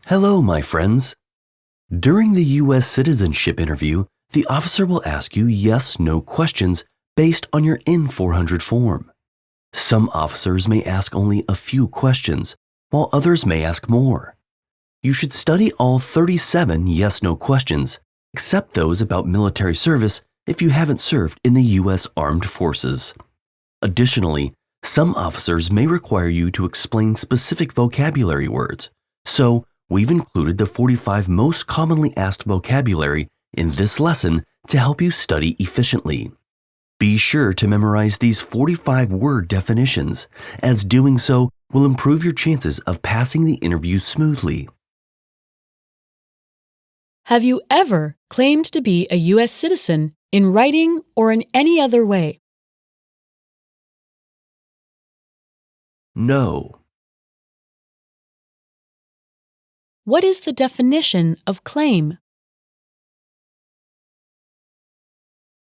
Hello, my friends. During the US citizenship interview, the officer will ask you yes/no questions based on your N400 form. Some officers may ask only a few questions, while others may ask more. You should study all 37 yes/no questions, except those about military service if you haven't served in the US Armed Forces. Additionally, some officers may require you to explain specific vocabulary words, so we've included the 45 most commonly asked vocabulary in this lesson to help you study efficiently. Be sure to memorize these 45-word definitions, as doing so will improve your chances of passing the interview smoothly. Have you ever claimed to be a U.S. citizen in writing or in any other way? No. What is the definition of claim?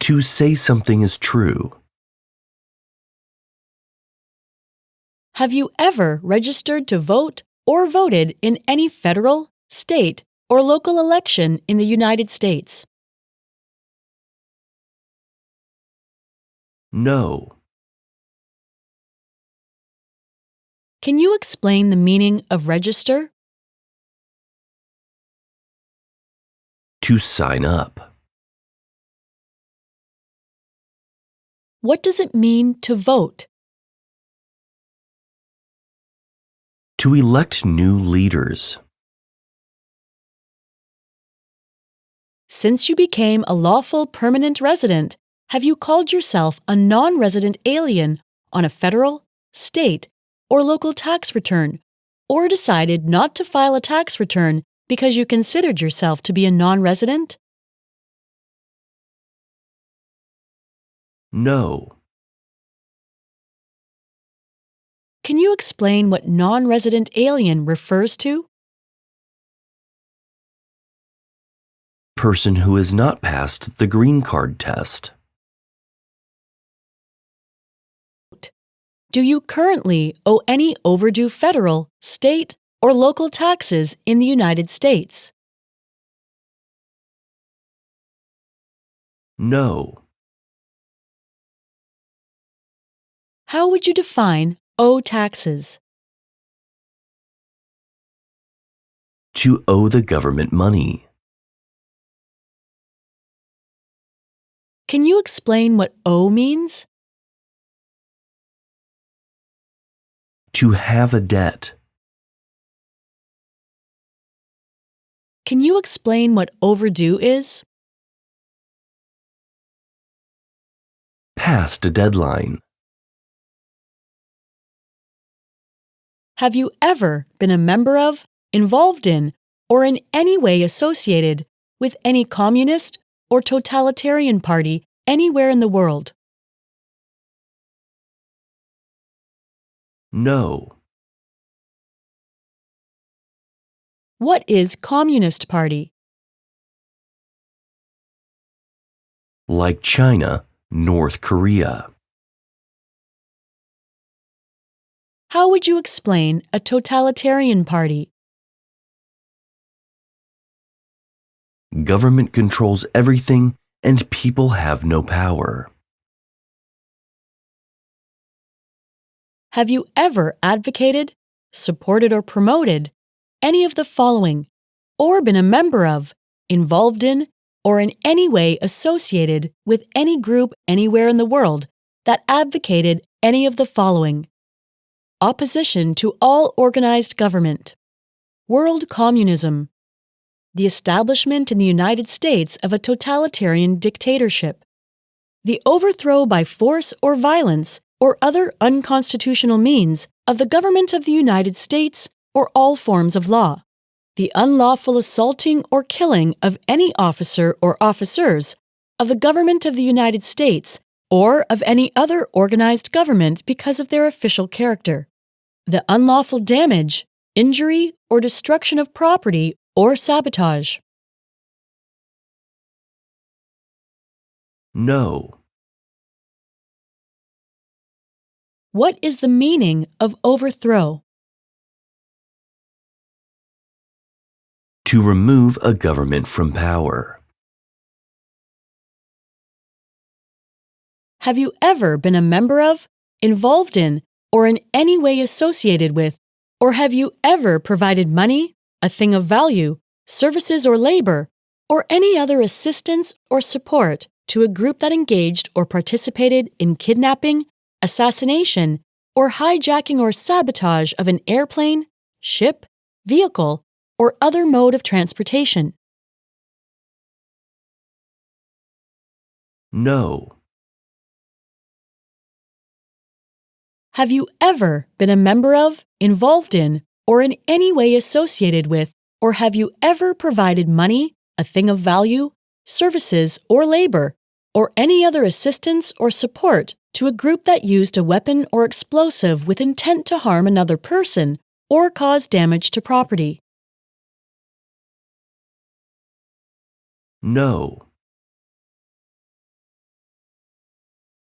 To say something is true. Have you ever registered to vote or voted in any federal, state, or local election in the United States? No. Can you explain the meaning of register? To sign up. What does it mean to vote? To elect new leaders. Since you became a lawful permanent resident, have you called yourself a non-resident alien on a federal, state, or local tax return, or decided not to file a tax return because you considered yourself to be a non-resident? No. Can you explain what non-resident alien refers to? Person who has not passed the green card test. Do you currently owe any overdue federal, state, or local taxes in the United States? No. How would you define owe taxes? To owe the government money. Can you explain what owe means? To have a debt. Can you explain what overdue is? Past a deadline. Have you ever been a member of, involved in, or in any way associated with any communist or totalitarian party anywhere in the world? No. What is Communist Party? Like China, North Korea. How would you explain a totalitarian party? Government controls everything and people have no power. Have you ever advocated, supported, or promoted any of the following, or been a member of, involved in, or in any way associated with any group anywhere in the world that advocated any of the following? Opposition to all organized government, world communism, the establishment in the United States of a totalitarian dictatorship, the overthrow by force or violence or other unconstitutional means of the government of the United States or all forms of law, the unlawful assaulting or killing of any officer or officers of the government of the United States or of any other organized government because of their official character, the unlawful damage, injury, or destruction of property or sabotage. No. What is the meaning of overthrow? To remove a government from power. Have you ever been a member of, involved in, or in any way associated with, or have you ever provided money, a thing of value, services or labor, or any other assistance or support to a group that engaged or participated in kidnapping, assassination, or hijacking or sabotage of an airplane, ship, vehicle, or other mode of transportation? No. Have you ever been a member of, involved in, or in any way associated with, or have you ever provided money, a thing of value, services or labor, or any other assistance or support to a group that used a weapon or explosive with intent to harm another person or cause damage to property? No.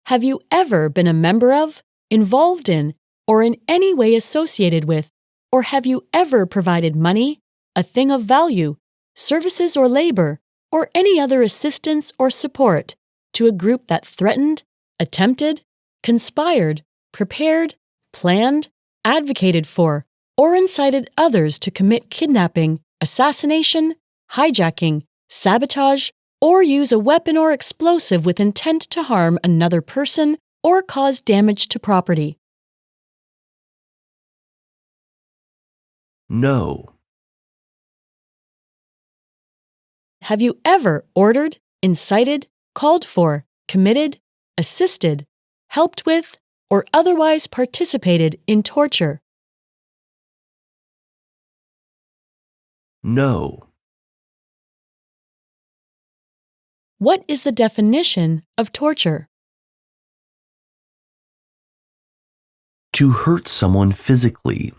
Have you ever been a member of, involved in, or in any way associated with, or have you ever provided money, a thing of value, services or labor, or any other assistance or support to a group that threatened, attempted, conspired, prepared, planned, advocated for, or incited others to commit kidnapping, assassination, hijacking, sabotage, or use a weapon or explosive with intent to harm another person or cause damage to property? No. Have you ever ordered, incited, called for, committed, assisted, helped with, or otherwise participated in torture? No. What is the definition of torture? To hurt someone physically.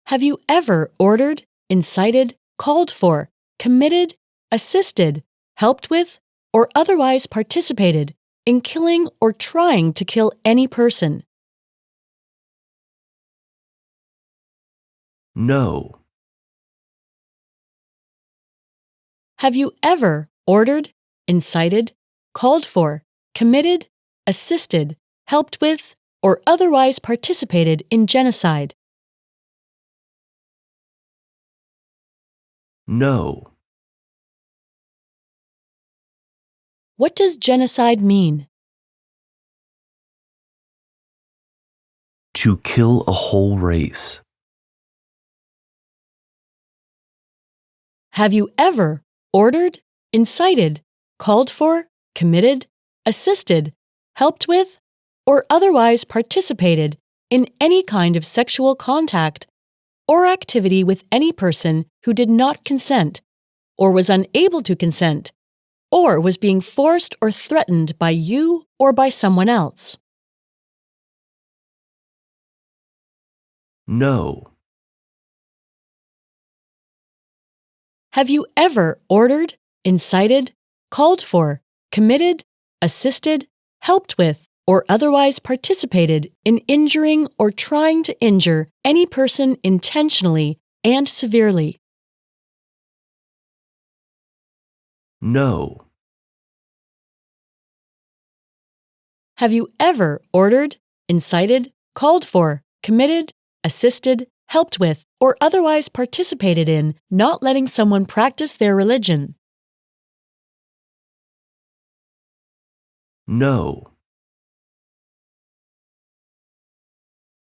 Have you ever ordered, incited, called for, committed, assisted, helped with, or otherwise participated in killing or trying to kill any person? No. Have you ever ordered, incited, called for, committed, assisted, helped with, or otherwise participated in genocide? No. What does genocide mean? To kill a whole race. Have you ever ordered, incited, called for, committed, assisted, helped with, or otherwise participated in any kind of sexual contact or activity with any person who did not consent, or was unable to consent, or was being forced or threatened by you or by someone else? No. Have you ever ordered, incited, called for, committed, assisted, helped with, or otherwise participated in injuring or trying to injure any person intentionally and severely? No. Have you ever ordered, incited, called for, committed, assisted, helped with, or otherwise participated in not letting someone practice their religion? No.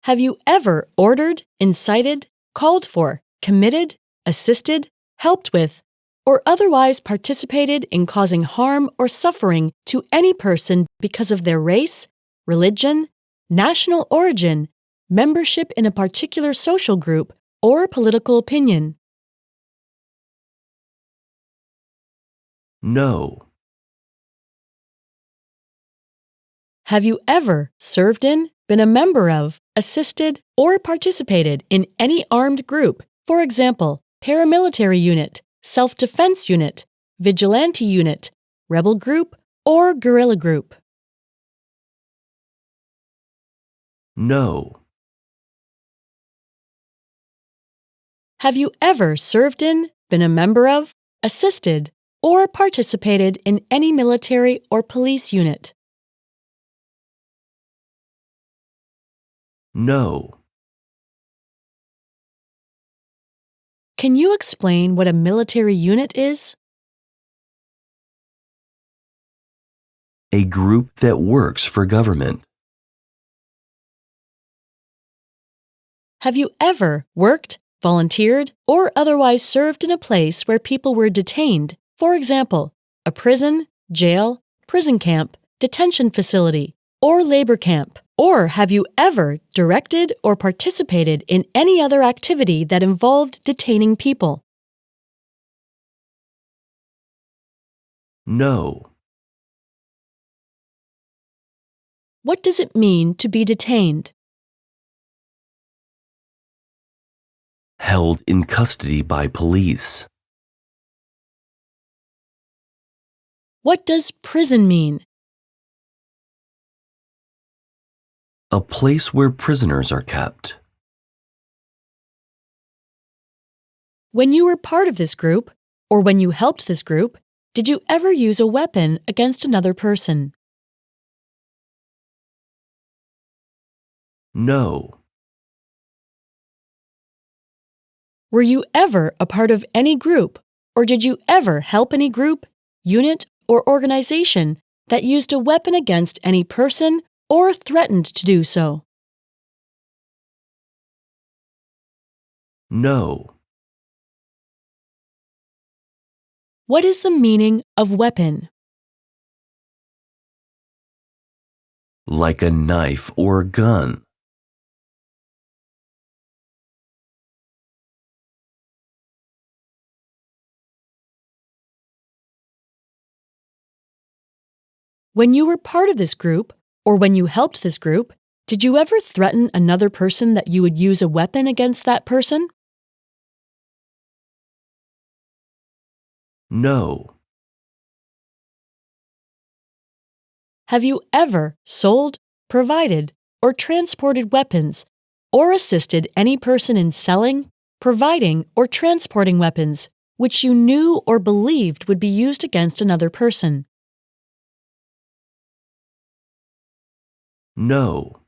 Have you ever ordered, incited, called for, committed, assisted, helped with, or otherwise participated in causing harm or suffering to any person because of their race, religion, national origin, membership in a particular social group, or political opinion? No. Have you ever served in, been a member of, assisted, or participated in any armed group, for example, paramilitary unit, self-defense unit, vigilante unit, rebel group, or guerrilla group? No. Have you ever served in, been a member of, assisted, or participated in any military or police unit? No. Can you explain what a military unit is? A group that works for government. Have you ever worked, volunteered, or otherwise served in a place where people were detained? For example, a prison, jail, prison camp, detention facility, or labor camp. Or have you ever directed or participated in any other activity that involved detaining people? No. What does it mean to be detained? Held in custody by police. What does prison mean? A place where prisoners are kept. When you were part of this group, or when you helped this group, did you ever use a weapon against another person? No. Were you ever a part of any group, or did you ever help any group, unit, or organization that used a weapon against any person or threatened to do so? No. What is the meaning of weapon? Like a knife or gun. When you were part of this group, or when you helped this group, did you ever threaten another person that you would use a weapon against that person? No. Have you ever sold, provided, or transported weapons, or assisted any person in selling, providing, or transporting weapons which you knew or believed would be used against another person? No.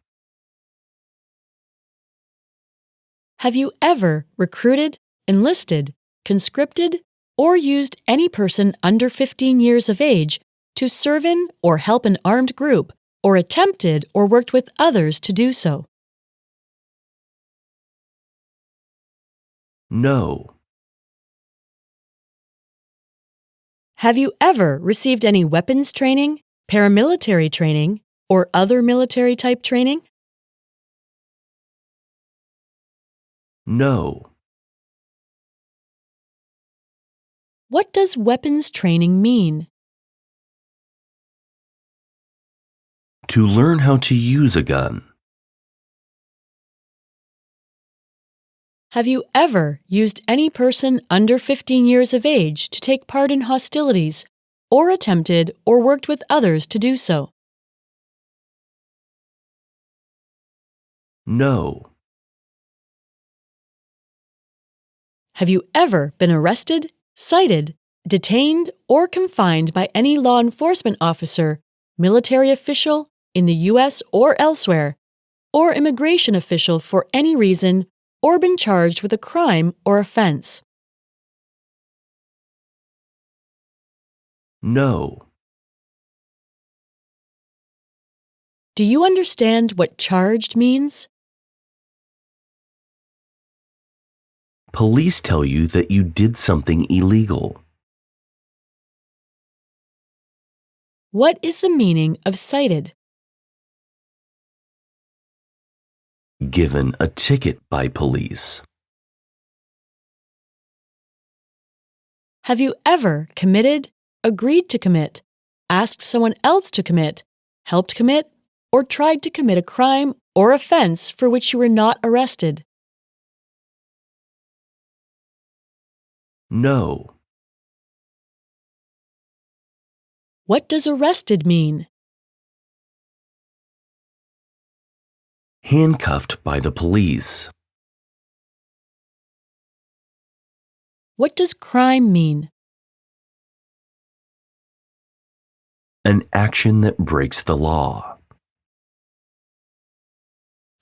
Have you ever recruited, enlisted, conscripted, or used any person under 15 years of age to serve in or help an armed group, or attempted or worked with others to do so? No. Have you ever received any weapons training, paramilitary training, or other military type training? No. What does weapons training mean? To learn how to use a gun. Have you ever used any person under 15 years of age to take part in hostilities, or attempted or worked with others to do so? No. Have you ever been arrested, cited, detained, or confined by any law enforcement officer, military official in the US or elsewhere, or immigration official for any reason, or been charged with a crime or offense? No. Do you understand what charged means? Police tell you that you did something illegal. What is the meaning of cited? Given a ticket by police. Have you ever committed, agreed to commit, asked someone else to commit, helped commit, or tried to commit a crime or offense for which you were not arrested? No. What does arrested mean? Handcuffed by the police. What does crime mean? An action that breaks the law.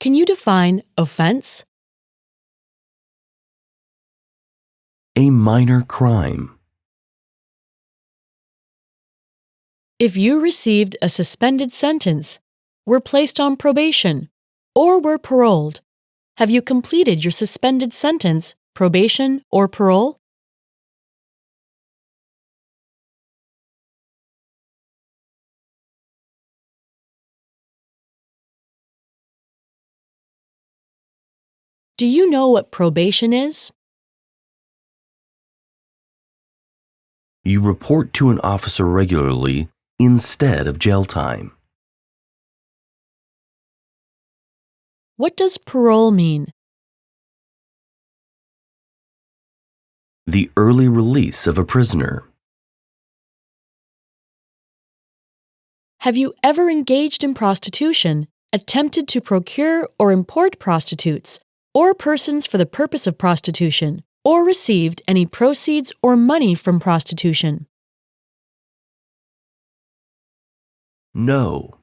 Can you define offense? A minor crime. If you received a suspended sentence, were placed on probation, or were paroled, have you completed your suspended sentence, probation, or parole? Do you know what probation is? You report to an officer regularly instead of jail time. What does parole mean? The early release of a prisoner. Have you ever engaged in prostitution, attempted to procure or import prostitutes, or persons for the purpose of prostitution, or received any proceeds or money from prostitution? No.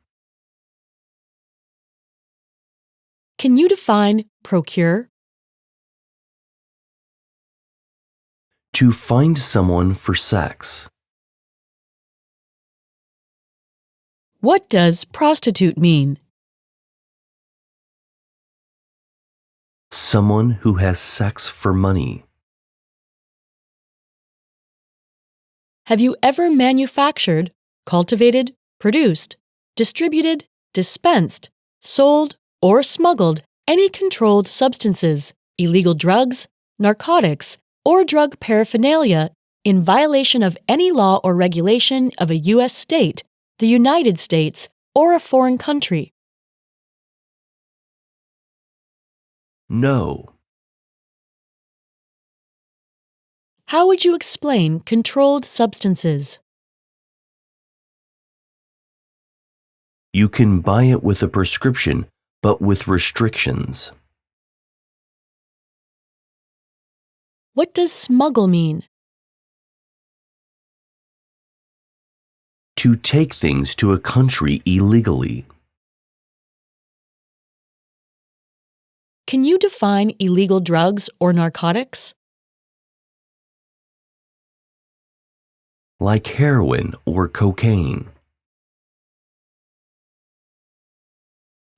Can you define procure? To find someone for sex. What does prostitute mean? Someone who has sex for money. Have you ever manufactured, cultivated, produced, distributed, dispensed, sold, or smuggled any controlled substances, illegal drugs, narcotics, or drug paraphernalia in violation of any law or regulation of a U.S. state, the United States, or a foreign country? No. How would you explain controlled substances? You can buy it with a prescription, but with restrictions. What does smuggle mean? To take things to a country illegally. Can you define illegal drugs or narcotics? Like heroin or cocaine.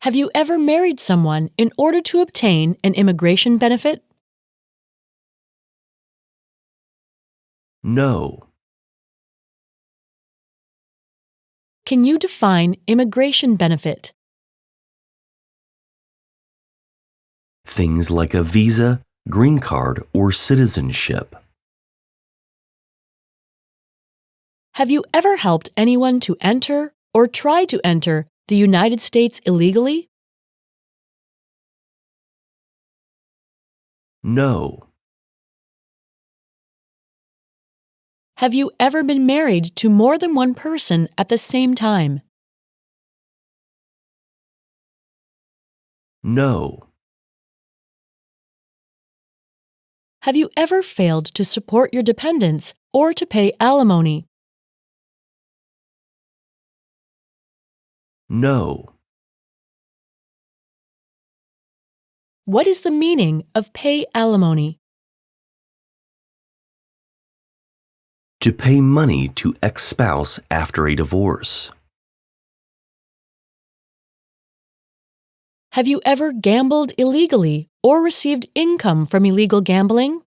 Have you ever married someone in order to obtain an immigration benefit? No. Can you define immigration benefit? Things like a visa, green card, or citizenship. Have you ever helped anyone to enter or try to enter the United States illegally? No. Have you ever been married to more than one person at the same time? No. Have you ever failed to support your dependents or to pay alimony? No. What is the meaning of pay alimony? To pay money to ex-spouse after a divorce. Have you ever gambled illegally or received income from illegal gambling?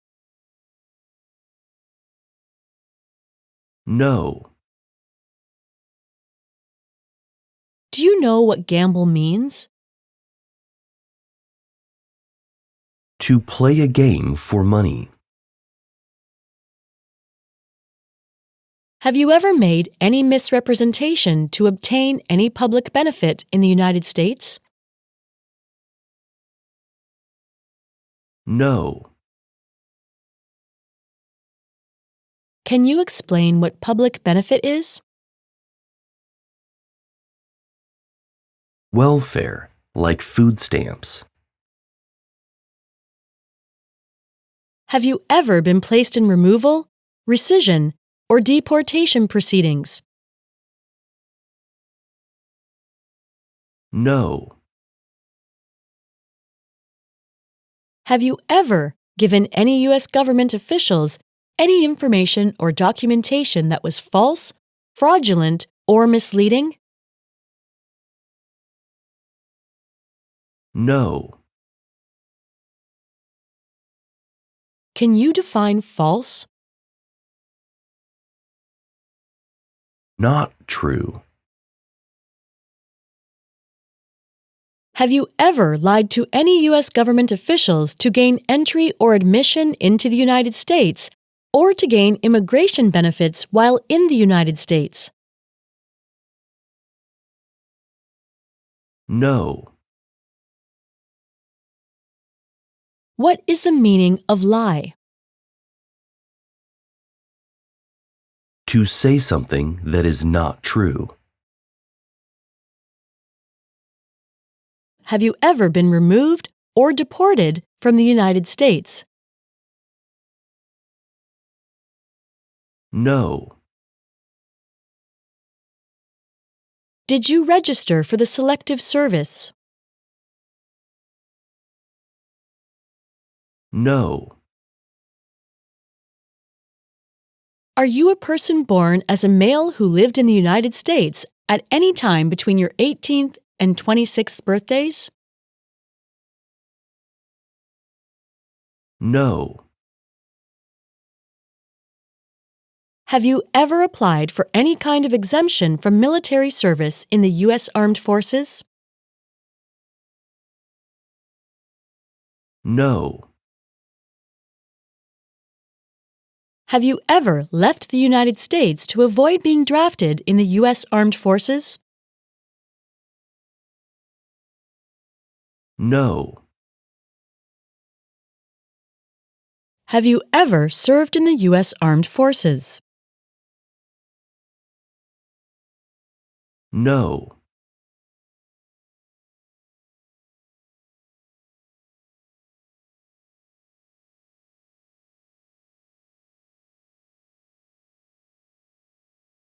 No. Do you know what gamble means? To play a game for money. Have you ever made any misrepresentation to obtain any public benefit in the United States? No. Can you explain what public benefit is? Welfare, like food stamps. Have you ever been placed in removal, rescission, or deportation proceedings? No. Have you ever given any U.S. government officials any information or documentation that was false, fraudulent, or misleading? No. Can you define false? Not true. Have you ever lied to any U.S. government officials to gain entry or admission into the United States or to gain immigration benefits while in the United States? No. What is the meaning of lie? To say something that is not true. Have you ever been removed or deported from the United States? No. Did you register for the Selective Service? No. Are you a person born as a male who lived in the United States at any time between your 18th and 26th birthdays? No. Have you ever applied for any kind of exemption from military service in the U.S. Armed Forces? No. Have you ever left the United States to avoid being drafted in the U.S. Armed Forces? No. Have you ever served in the U.S. Armed Forces? No.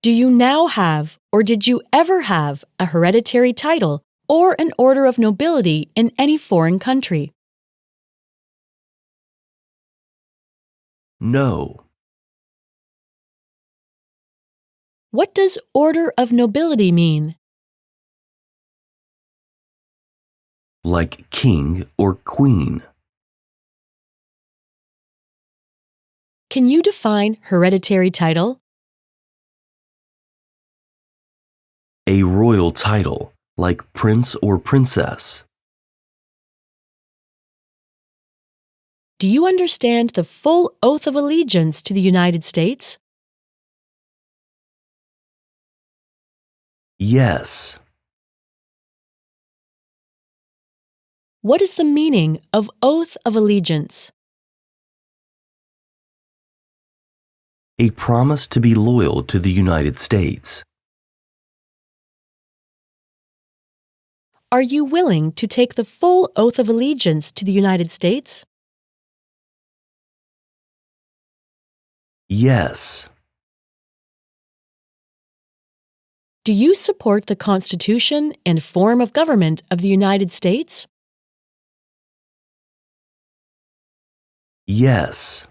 Do you now have, or did you ever have, a hereditary title or an order of nobility in any foreign country? No. What does order of nobility mean? Like king or queen. Can you define hereditary title? A royal title, like prince or princess. Do you understand the full oath of allegiance to the United States? Yes. What is the meaning of oath of allegiance? A promise to be loyal to the United States. Are you willing to take the full oath of allegiance to the United States? Yes. Do you support the Constitution and form of government of the United States? Yes.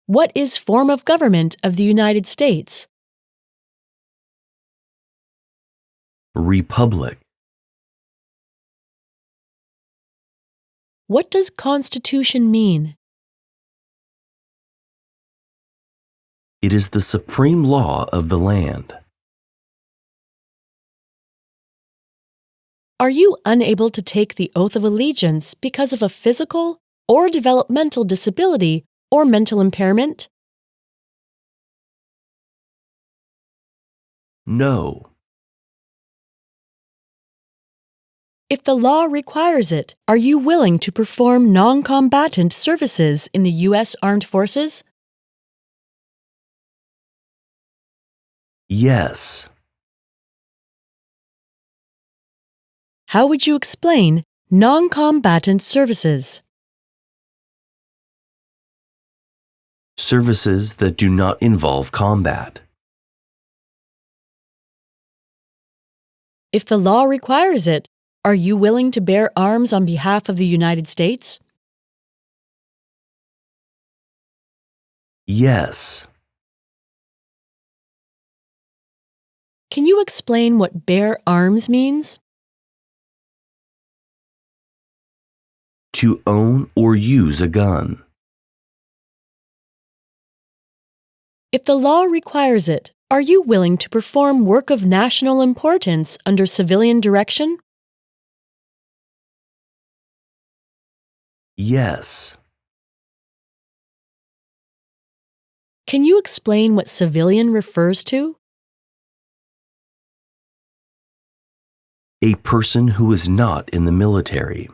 What is form of government of the United States? Republic. What does Constitution mean? It is the supreme law of the land. Are you unable to take the oath of allegiance because of a physical or developmental disability or mental impairment? No. If the law requires it, are you willing to perform non-combatant services in the U.S. Armed Forces? Yes. How would you explain Non-combatant services. Services that do not involve combat. If the law requires it, are you willing to bear arms on behalf of the United States? Yes. Can you explain what bear arms means? To own or use a gun. If the law requires it, are you willing to perform work of national importance under civilian direction? Yes. Can you explain what civilian refers to? A person who is not in the military.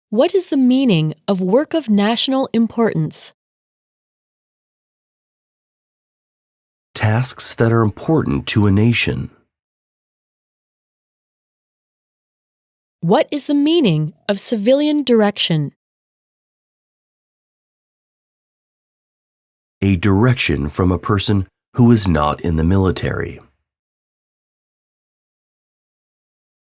What is the meaning of work of national importance? Tasks that are important to a nation. What is the meaning of civilian direction? A direction from a person who is not in the military.